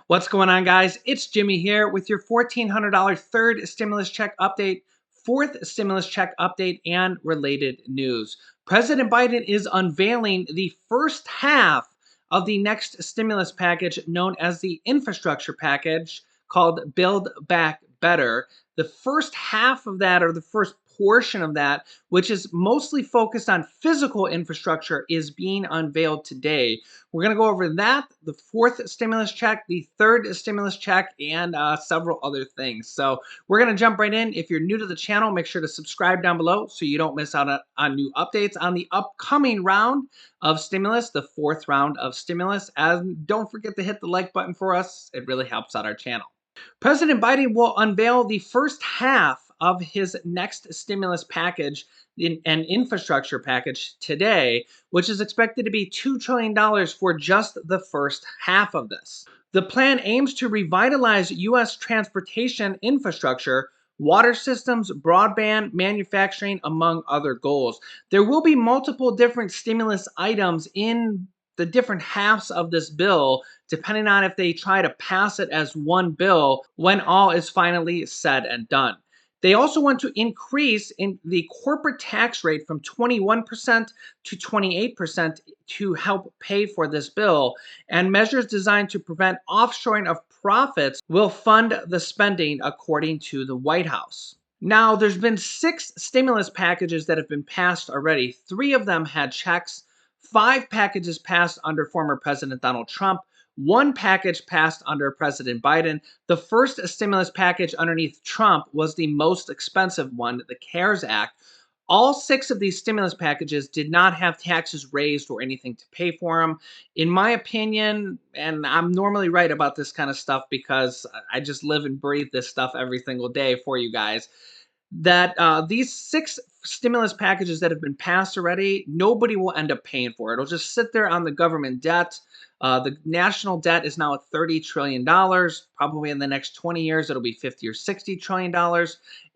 What's going on, guys? It's Jimmy here with your $1,400 third stimulus check update, fourth stimulus check update, and related news. President Biden is unveiling the first half of the next stimulus package known as the infrastructure package called Build Back Better. The first half of that, or the first portion of that, which is mostly focused on physical infrastructure, is being unveiled today. We're going to go over that, the fourth stimulus check, the third stimulus check, and several other things. So we're going to jump right in. If you're new to the channel, make sure to subscribe down below so you don't miss out on new updates on the upcoming round of stimulus, the fourth round of stimulus. And don't forget to hit the like button for us. It really helps out our channel. President Biden will unveil the first half of his next stimulus package, an infrastructure package, today, which is expected to be $2 trillion for just the first half of this. The plan aims to revitalize U.S. transportation infrastructure, water systems, broadband, manufacturing, among other goals. There will be multiple different stimulus items in the different halves of this bill, depending on if they try to pass it as one bill when all is finally said and done. They also want to increase in the corporate tax rate from 21% to 28% to help pay for this bill, and measures designed to prevent offshoring of profits will fund the spending, according to the White House. Now, there's been 6 stimulus packages that have been passed already. 3 of them had checks. 5 packages passed under former President Donald Trump. 1 package passed under President Biden. The first stimulus package underneath Trump was the most expensive one, the CARES Act. All 6 of these stimulus packages did not have taxes raised or anything to pay for them. In my opinion, and I'm normally right about this kind of stuff because I just live and breathe this stuff every single day for you guys, that these 6 stimulus packages that have been passed already, nobody will end up paying for it. It'll just sit there on the government debt. The national debt is now at $30 trillion. Probably in the next 20 years, it'll be 50 or $60 trillion.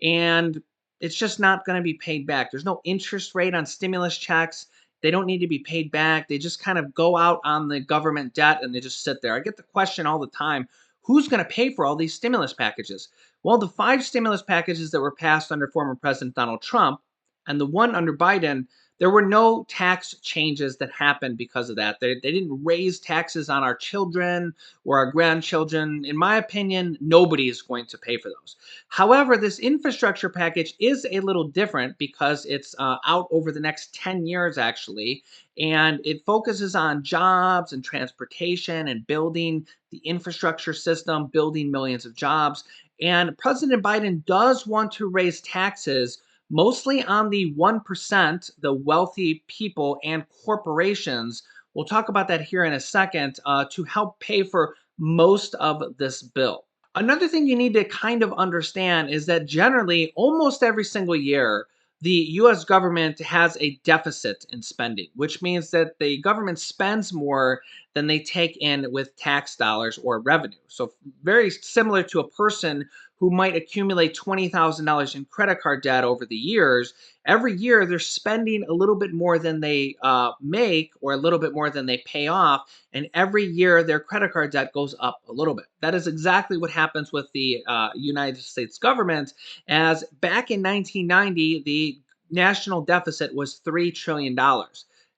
And it's just not going to be paid back. There's no interest rate on stimulus checks. They don't need to be paid back. They just kind of go out on the government debt and they just sit there. I get the question all the time, who's going to pay for all these stimulus packages? Well, the 5 stimulus packages that were passed under former President Donald Trump and the one under Biden, there were no tax changes that happened because of that. They didn't raise taxes on our children or our grandchildren. In my opinion, nobody is going to pay for those. However, this infrastructure package is a little different because it's out over the next 10 years, actually, and it focuses on jobs and transportation and building the infrastructure system, building millions of jobs. And President Biden does want to raise taxes mostly on the 1%, the wealthy people and corporations. We'll talk about that here in a second, to help pay for most of this bill. Another thing you need to kind of understand is that generally, almost every single year, the US government has a deficit in spending, which means that the government spends more than they take in with tax dollars or revenue. So, very similar to a person who might accumulate $20,000 in credit card debt over the years. Every year, they're spending a little bit more than they make or a little bit more than they pay off. And every year, their credit card debt goes up a little bit. That is exactly what happens with the United States government, as back in 1990, the national deficit was $3 trillion.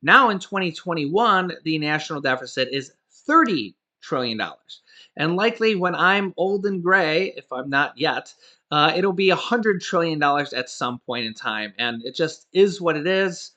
Now in 2021, the national deficit is $30 trillion. And likely when I'm old and gray, if I'm not yet, it'll be $100 trillion at some point in time. And it just is what it is.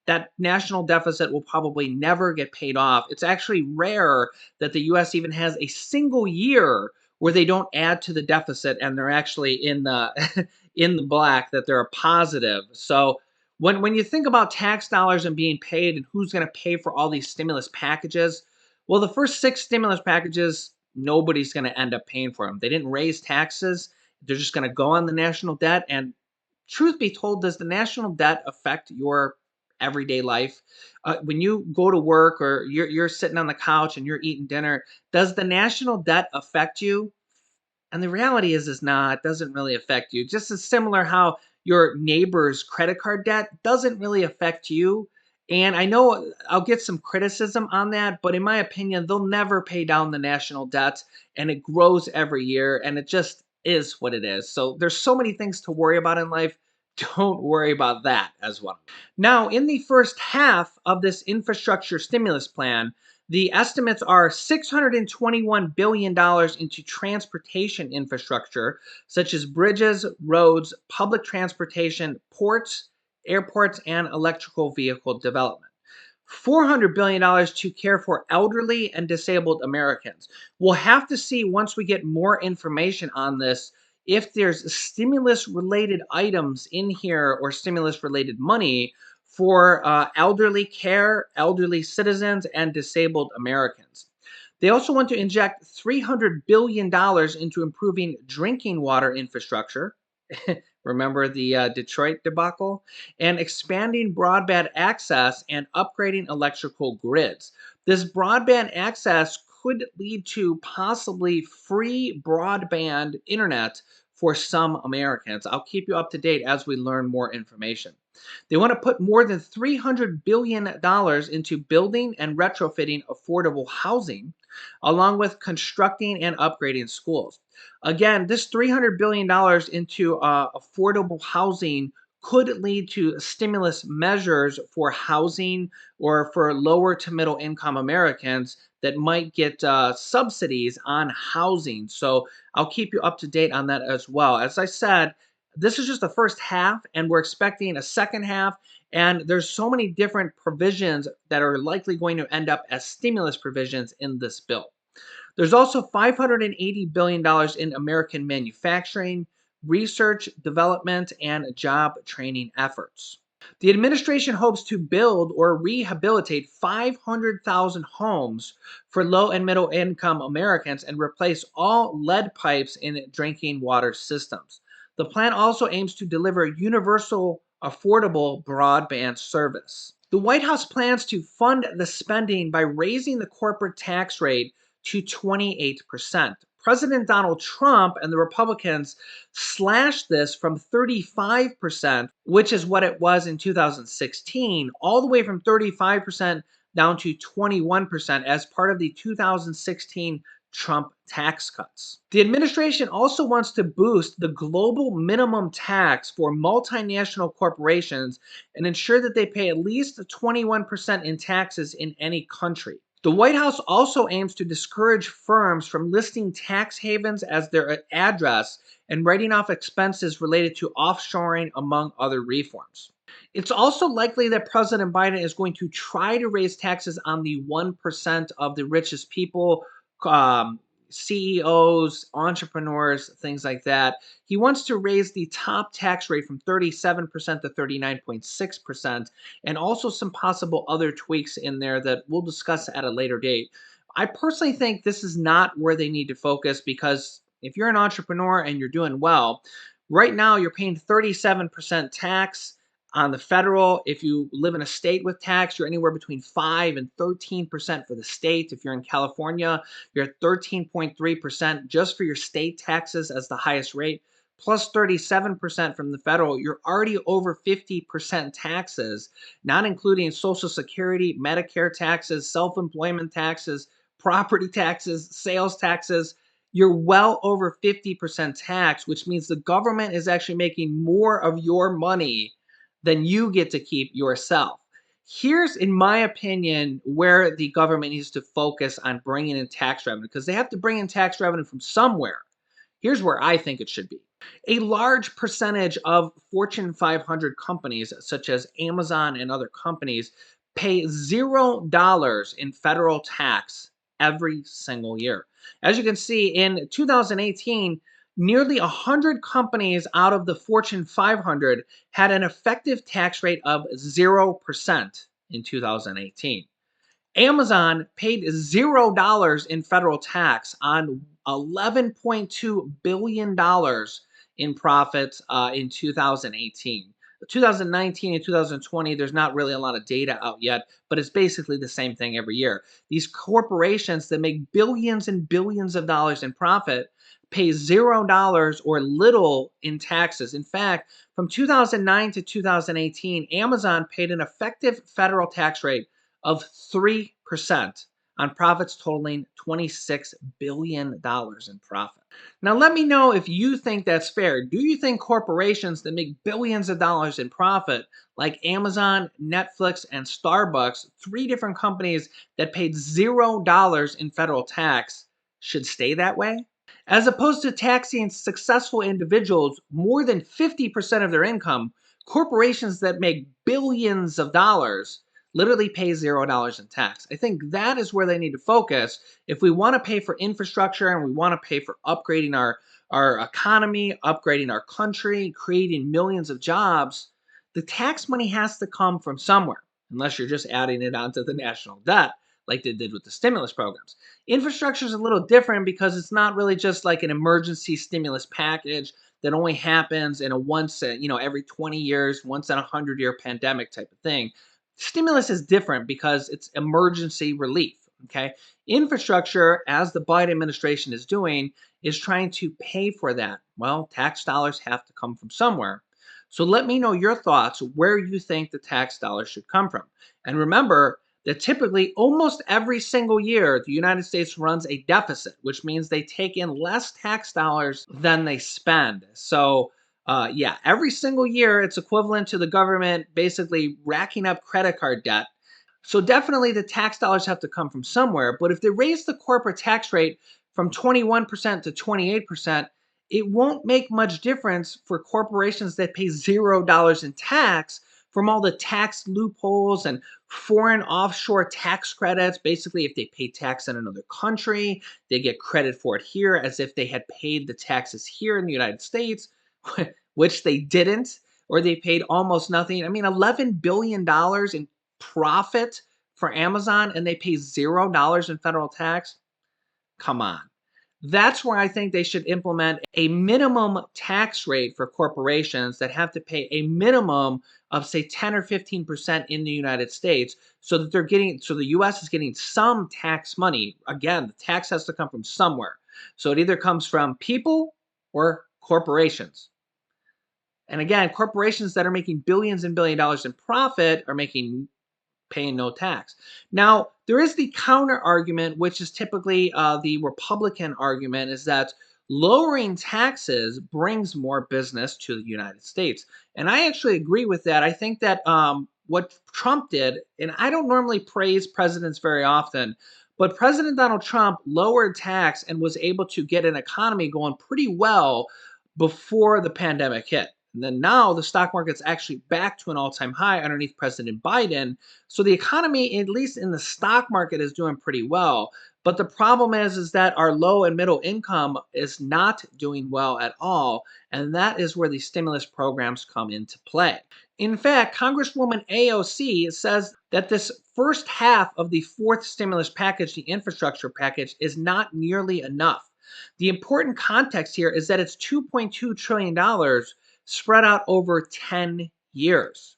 That national deficit will probably never get paid off. It's actually rare that the US even has a single year where they don't add to the deficit and they're actually in the in the black, that they're a positive. So when you think about tax dollars and being paid and who's going to pay for all these stimulus packages, well, the first 6 stimulus packages, nobody's going to end up paying for them. They didn't raise taxes. They're just going to go on the national debt. And truth be told, does the national debt affect your everyday life? When you go to work or you're sitting on the couch and you're eating dinner, does the national debt affect you? And the reality is not, it doesn't really affect you. Just as similar how your neighbor's credit card debt doesn't really affect you. And I know I'll get some criticism on that, but in my opinion, they'll never pay down the national debt, and it grows every year, and it just is what it is. So there's so many things to worry about in life. Don't worry about that as well. Now, in the first half of this infrastructure stimulus plan, the estimates are $621 billion into transportation infrastructure, such as bridges, roads, public transportation, ports, airports, and electrical vehicle development. $400 billion dollars to care for elderly and disabled Americans. We'll have to see once we get more information on this if there's stimulus related items in here or stimulus related money for elderly care, elderly citizens, and disabled Americans. They also want to inject $300 billion dollars into improving drinking water infrastructure. Remember the Detroit debacle? And expanding broadband access and upgrading electrical grids. This broadband access could lead to possibly free broadband internet for some Americans. I'll keep you up to date as we learn more information. They want to put more than $300 billion into building and retrofitting affordable housing, along with constructing and upgrading schools. Again, this $300 billion into affordable housing could lead to stimulus measures for housing or for lower to middle income Americans that might get subsidies on housing. So I'll keep you up to date on that as well. As I said, this is just the first half, and we're expecting a second half. And there's so many different provisions that are likely going to end up as stimulus provisions in this bill. There's also $580 billion dollars in American manufacturing, research, development, and job training efforts. The administration hopes to build or rehabilitate 500,000 homes for low and middle income Americans and replace all lead pipes in drinking water systems. The plan also aims to deliver universal, affordable broadband service. The White House plans to fund the spending by raising the corporate tax rate to 28%. President Donald Trump and the Republicans slashed this from 35%, which is what it was in 2016, all the way from 35% down to 21% as part of the 2016 Trump tax cuts. The administration also wants to boost the global minimum tax for multinational corporations and ensure that they pay at least 21% in taxes in any country. The White House also aims to discourage firms from listing tax havens as their address and writing off expenses related to offshoring, among other reforms. It's also likely that President Biden is going to try to raise taxes on the 1% of the richest people, um, CEOs, entrepreneurs, things like that. He wants to raise the top tax rate from 37% to 39.6%, and also some possible other tweaks in there that we'll discuss at a later date. I personally think this is not where they need to focus because if you're an entrepreneur and you're doing well, right now you're paying 37% tax on the federal. If you live in a state with tax, you're anywhere between 5 and 13% for the state. If you're in California, you're at 13.3% just for your state taxes as the highest rate, plus 37% from the federal. You're already over 50% taxes, not including Social Security, Medicare taxes, self employment taxes, property taxes, sales taxes. You're well over 50% tax, which means the government is actually making more of your money than you get to keep yourself. Here's, in my opinion, where the government needs to focus on bringing in tax revenue because they have to bring in tax revenue from somewhere. Here's where I think it should be. A large percentage of Fortune 500 companies, such as Amazon and other companies, pay $0 in federal tax every single year. As you can see, in 2018, nearly 100 companies out of the Fortune 500 had an effective tax rate of 0% in 2018. Amazon paid $0 in federal tax on $11.2 billion in profits in 2018. 2019 and 2020, there's not really a lot of data out yet, but it's basically the same thing every year. These corporations that make billions and billions of dollars in profit pay $0 or little in taxes. In fact, from 2009 to 2018, Amazon paid an effective federal tax rate of 3% on profits totaling $26 billion in profit. Now, let me know if you think that's fair. Do you think corporations that make billions of dollars in profit, like Amazon, Netflix, and Starbucks, three different companies that paid $0 in federal tax, should stay that way? As opposed to taxing successful individuals more than 50% of their income, corporations that make billions of dollars literally pay $0 in tax. I think that is where they need to focus. If we want to pay for infrastructure and we want to pay for upgrading our economy, upgrading our country, creating millions of jobs, the tax money has to come from somewhere, unless you're just adding it onto the national debt like they did with the stimulus programs. Infrastructure is a little different because it's not really just like an emergency stimulus package that only happens in a once, every 20 years, once in a 100-year pandemic type of thing. Stimulus is different because it's emergency relief. Okay. Infrastructure, as the Biden administration is doing, is trying to pay for that. Well, tax dollars have to come from somewhere. So let me know your thoughts where you think the tax dollars should come from. And remember that typically almost every single year, the United States runs a deficit, which means they take in less tax dollars than they spend. So yeah, every single year it's equivalent to the government basically racking up credit card debt. So definitely the tax dollars have to come from somewhere. But if they raise the corporate tax rate from 21% to 28%, it won't make much difference for corporations that pay $0 in tax from all the tax loopholes and foreign offshore tax credits. Basically, if they pay tax in another country, they get credit for it here as if they had paid the taxes here in the United States, which they didn't, or they paid almost nothing. I mean, $11 billion in profit for Amazon and they pay $0 in federal tax? Come on. That's where I think they should implement a minimum tax rate for corporations that have to pay a minimum of say 10 or 15% in the United States so that so the US is getting some tax money. Again, the tax has to come from somewhere. So it either comes from people or corporations. And again, corporations that are making billions and billion dollars in profit are paying no tax. Now, there is the counter argument, which is typically the Republican argument, is that lowering taxes brings more business to the United States. And I actually agree with that. I think that what Trump did, and I don't normally praise presidents very often, but President Donald Trump lowered tax and was able to get an economy going pretty well before the pandemic hit. And then now the stock market's actually back to an all-time high underneath President Biden. So the economy, at least in the stock market, is doing pretty well. But the problem is that our low and middle income is not doing well at all. And that is where the stimulus programs come into play. In fact, Congresswoman AOC says that this first half of the fourth stimulus package, the infrastructure package, is not nearly enough. The important context here is that it's $2.2 trillion spread out over 10 years.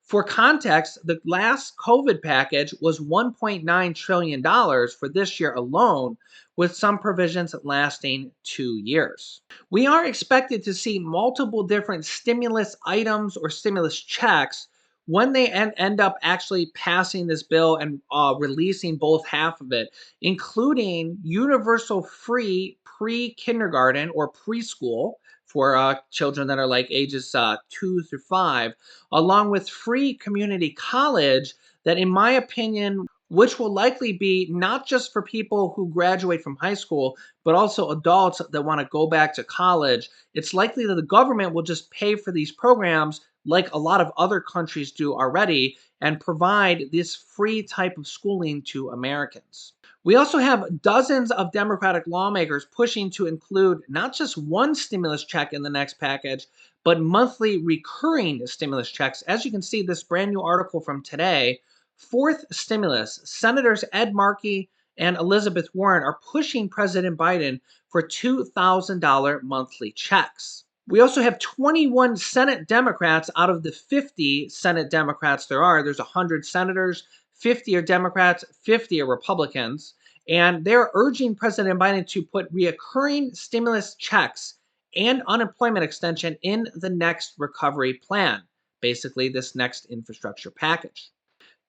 For context, the last COVID package was $1.9 trillion for this year alone, with some provisions lasting 2 years. We are expected to see multiple different stimulus items or stimulus checks when they end up actually passing this bill and releasing both half of it, including universal free pre-kindergarten or preschool for children that are like ages 2 through 5, along with free community college that, in my opinion, which will likely be not just for people who graduate from high school, but also adults that want to go back to college. It's likely that the government will just pay for these programs like a lot of other countries do already and provide this free type of schooling to Americans. We also have dozens of Democratic lawmakers pushing to include not just one stimulus check in the next package, but monthly recurring stimulus checks. As you can see, this brand new article from today, fourth stimulus, Senators Ed Markey and Elizabeth Warren are pushing President Biden for $2,000 monthly checks. We also have 21 Senate Democrats out of the 50 Senate Democrats there are. There's 100 senators, 50 are Democrats, 50 are Republicans. And they're urging President Biden to put reoccurring stimulus checks and unemployment extension in the next recovery plan, basically, this next infrastructure package.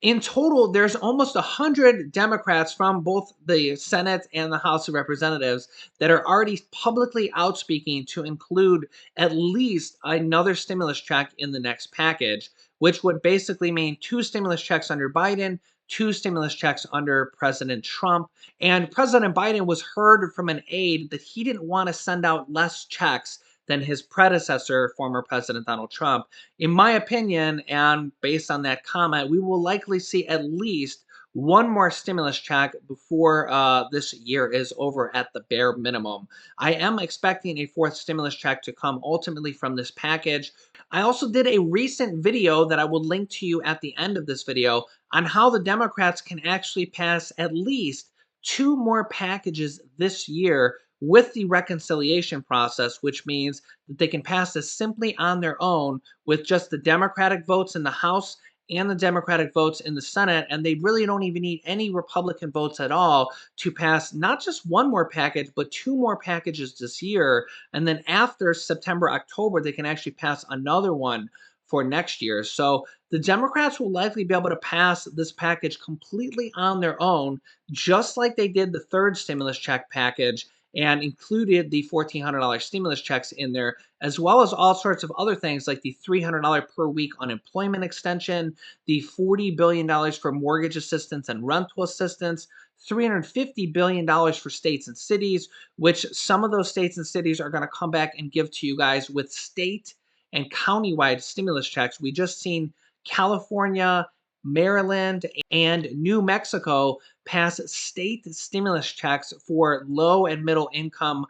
In total, there's almost 100 Democrats from both the Senate and the House of Representatives that are already publicly outspeaking to include at least another stimulus check in the next package, which would basically mean two stimulus checks under Biden, two stimulus checks under President Trump. And President Biden was heard from an aide that he didn't want to send out less checks than his predecessor, former President Donald Trump. In my opinion, and based on that comment, we will likely see at least one more stimulus check before this year is over at the bare minimum. I am expecting a fourth stimulus check to come ultimately from this package. I also did a recent video that I will link to you at the end of this video on how the Democrats can actually pass at least two more packages this year with the reconciliation process, which means that they can pass this simply on their own with just the Democratic votes in the House and the Democratic votes in the Senate. And they really don't even need any Republican votes at all to pass not just one more package, but two more packages this year. And then after September, October, they can actually pass another one for next year. So the Democrats will likely be able to pass this package completely on their own, just like they did the third stimulus check package and included the $1,400 stimulus checks in there, as well as all sorts of other things like the $300 per week unemployment extension, the $40 billion for mortgage assistance and rental assistance, $350 billion for states and cities, which some of those states and cities are going to come back and give to you guys with state and countywide stimulus checks. We just seen California, Maryland, and New Mexico pass state stimulus checks for low and middle income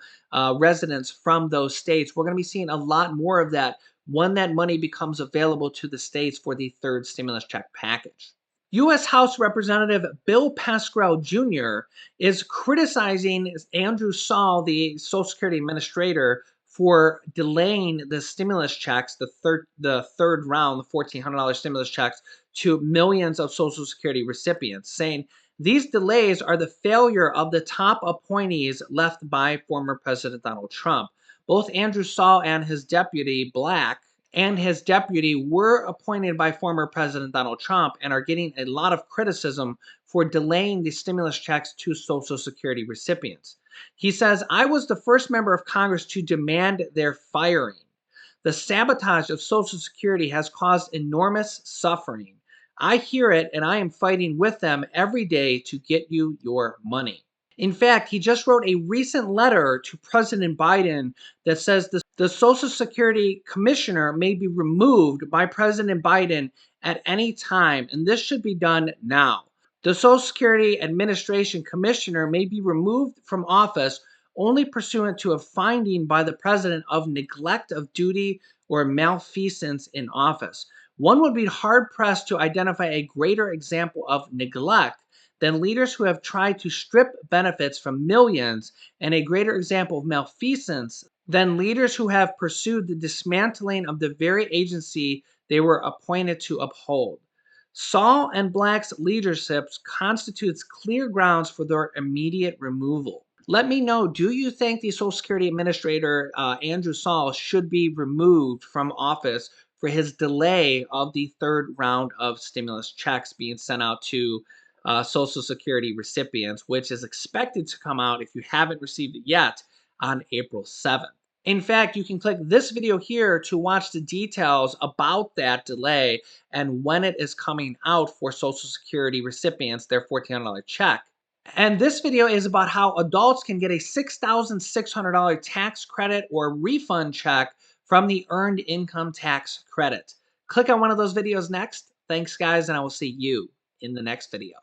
residents from those states. We're going to be seeing a lot more of that when that money becomes available to the states for the third stimulus check package. U.S. House Representative Bill Pascrell Jr. is criticizing Andrew Saul, the Social Security Administrator, for delaying the stimulus checks, the third round, the $1,400 stimulus checks, to millions of Social Security recipients, saying these delays are the failure of the top appointees left by former President Donald Trump. Both Andrew Saul and his deputy, Black, and his deputy were appointed by former President Donald Trump and are getting a lot of criticism for delaying the stimulus checks to Social Security recipients. He says, I was the first member of Congress to demand their firing. The sabotage of Social Security has caused enormous suffering. I hear it and I am fighting with them every day to get you your money. In fact, he just wrote a recent letter to President Biden that says the Social Security Commissioner may be removed by President Biden at any time, and this should be done now. The Social Security Administration Commissioner may be removed from office only pursuant to a finding by the President of neglect of duty or malfeasance in office. One would be hard pressed to identify a greater example of neglect than leaders who have tried to strip benefits from millions, and a greater example of malfeasance than leaders who have pursued the dismantling of the very agency they were appointed to uphold. Saul and Black's leadership constitutes clear grounds for their immediate removal. Let me know, do you think the Social Security Administrator, Andrew Saul, should be removed from office for his delay of the third round of stimulus checks being sent out to Social Security recipients, which is expected to come out, if you haven't received it yet, on April 7th. In fact, you can click this video here to watch the details about that delay and when it is coming out for Social Security recipients, their $1,400 check. And this video is about how adults can get a $6,600 tax credit or refund check from the Earned Income Tax Credit. Click on one of those videos next. Thanks, guys, and I will see you in the next video.